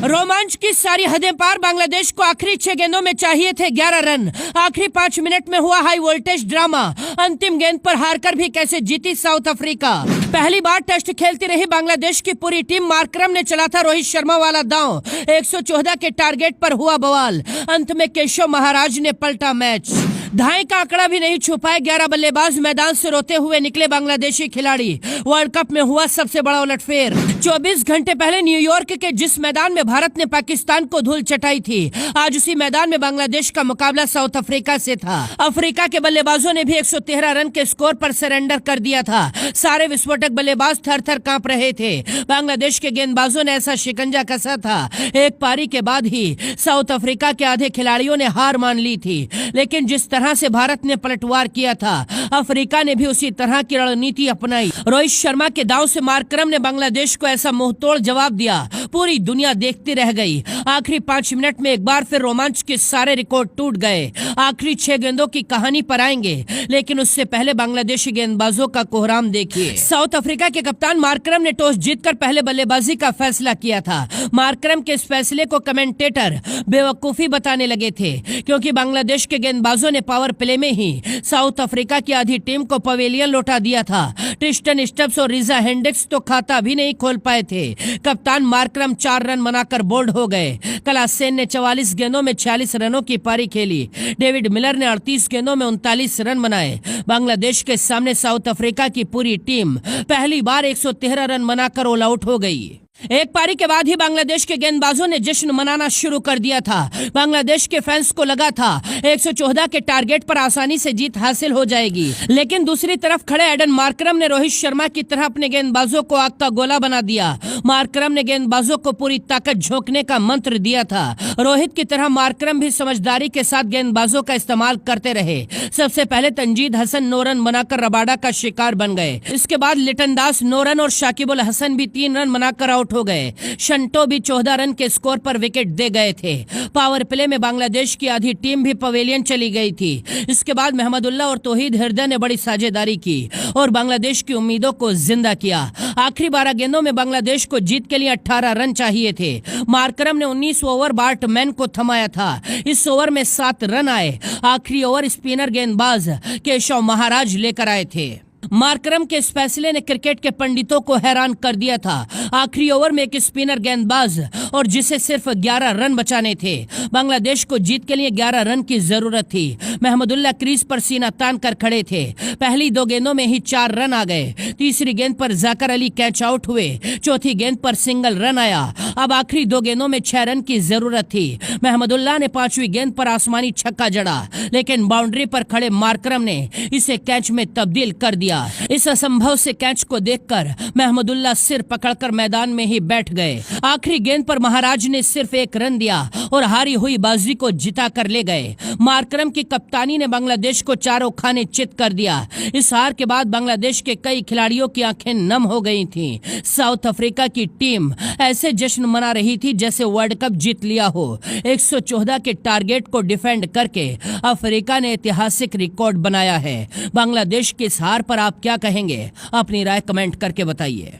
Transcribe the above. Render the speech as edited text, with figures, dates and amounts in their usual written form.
रोमांच की सारी हदें पार, बांग्लादेश को आखिरी 6 गेंदों में चाहिए थे 11 रन। आखिरी 5 मिनट में हुआ हाई वोल्टेज ड्रामा। अंतिम गेंद पर हारकर भी कैसे जीती साउथ अफ्रीका। पहली बार टेस्ट खेलती रही बांग्लादेश की पूरी टीम। मार्करम ने चला था रोहित शर्मा वाला दांव। 114 के टारगेट पर हुआ बवाल। अंत में केशव महाराज ने पलटा मैच। ढाई का आंकड़ा भी नहीं छू पाए 11 बल्लेबाज। मैदान से रोते हुए निकले बांग्लादेशी खिलाड़ी। वर्ल्ड कप में हुआ सबसे बड़ा उलटफेर। 24 घंटे पहले न्यूयॉर्क के जिस मैदान में भारत ने पाकिस्तान को धूल चटाई थी, आज उसी मैदान में बांग्लादेश का मुकाबला साउथ अफ्रीका से था। अफ्रीका के बल्लेबाजों ने भी 113 रन के स्कोर पर सरेंडर कर दिया था। सारे विस्फोटक बल्लेबाज थर थर कांप रहे थे। बांग्लादेश के गेंदबाजों ने ऐसा शिकंजा कसा था, एक पारी के बाद ही साउथ अफ्रीका के आधे खिलाड़ियों ने हार मान ली थी। लेकिन जिस तरह से भारत ने पलटवार किया था, अफ्रीका ने भी उसी तरह की रणनीति अपनाई। रोहित शर्मा के दांव से मार्करम ने बांग्लादेश को ऐसा मुंहतोड़ जवाब दिया, पूरी दुनिया देखती रह गई। आखिरी 5 मिनट में एक बार फिर रोमांच के सारे रिकॉर्ड टूट गए। आखिरी 6 गेंदों की कहानी पर आएंगे, लेकिन उससे पहले बांग्लादेशी गेंदबाजों का कोहराम देखिए। साउथ अफ्रीका के कप्तान मार्करम ने टॉस जीतकर पहले बल्लेबाजी का फैसला किया था। मार्करम के इस फैसले को कमेंटेटर बेवकूफी बताने लगे थे, क्योंकि बांग्लादेश के गेंदबाजों ने पावर प्ले में ही साउथ अफ्रीका की आधी टीम को पवेलियन लौटा दिया था। ट्रिस्टन स्टब्स और रिजा हेंड्रिक्स तो खाता भी नहीं खोल पाए थे। कप्तान मार्करम 4 रन बनाकर बोल्ड हो गए। कलासेन ने 44 गेंदों में 46 रनों की पारी खेली। डेविड मिलर ने 38 गेंदों में 39 रन बनाए। बांग्लादेश के सामने साउथ अफ्रीका की पूरी टीम पहली बार 113 रन बनाकर ऑल आउट हो गई। एक पारी के बाद ही बांग्लादेश के गेंदबाजों ने जश्न मनाना शुरू कर दिया था। बांग्लादेश के फैंस को लगा था 114 के टारगेट पर आसानी से जीत हासिल हो जाएगी। लेकिन दूसरी तरफ खड़े एडन मार्करम ने रोहित शर्मा की तरह अपने गेंदबाजों को आग का गोला बना दिया। मार्करम ने गेंदबाजों को पूरी ताकत झोंकने का मंत्र दिया था। रोहित की तरह मार्करम भी समझदारी के साथ गेंदबाजों का इस्तेमाल करते रहे। सबसे पहले तंजीद हसन 9 रन बनाकर रबाडा का शिकार बन गए। इसके बाद लिटन दास 9 रन और शाकिब उल हसन भी 3 रन बनाकर आउट हो गए। शंटो भी 14 रन के स्कोर पर विकेट दे गए थे। पावर प्ले में बांग्लादेश की आधी टीम भी पवेलियन चली गई थी। इसके बाद महमदुल्लाह और तौहीद हृदय ने बड़ी साझेदारी की और बांग्लादेश की उम्मीदों को जिंदा किया। आखिरी 12 गेंदों में बांग्लादेश को जीत के लिए 18 रन चाहिए थे। मार्करम ने 19 ओवर बार्टमैन को थमाया था। इस ओवर में 7 रन आए। आखिरी ओवर स्पिनर गेंदबाज केशव महाराज लेकर आए थे। मार्करम के इस फैसले ने क्रिकेट के पंडितों को हैरान कर दिया था। आखिरी ओवर में एक स्पिनर गेंदबाज और जिसे सिर्फ 11 रन बचाने थे। बांग्लादेश को जीत के लिए 11 रन की जरूरत थी। महमदुल्लाह क्रीज पर सीना तान कर खड़े थे। पहली 2 गेंदों में ही 4 रन आ गए। तीसरी गेंद पर जाकर अली कैच आउट हुए। चौथी गेंद पर सिंगल रन आया। अब आखिरी 2 गेंदों में 6 रन की जरूरत थी। महमदुल्लाह ने 5वीं गेंद पर आसमानी छक्का जड़ा, लेकिन बाउंड्री पर खड़े मार्करम ने इसे कैच में तब्दील कर दिया। इस असंभव से कैच को देखकर महमदुल्लाह सिर पकड़कर मैदान में ही बैठ गए। आखिरी गेंद पर महाराज ने सिर्फ 1 रन दिया और हारी हुई बाजी को जिता कर ले गए। मार्करम की कप्तानी ने बांग्लादेश को चारों खाने चित कर दिया। इस हार के बाद बांग्लादेश के कई खिलाड़ियों की आंखें नम हो गई थीं। साउथ अफ्रीका की टीम ऐसे जश्न मना रही थी जैसे वर्ल्ड कप जीत लिया हो। 114 के टारगेट को डिफेंड करके अफ्रीका ने ऐतिहासिक रिकॉर्ड बनाया है। बांग्लादेश की इस हार पर आप क्या कहेंगे? अपनी राय कमेंट करके बताइए।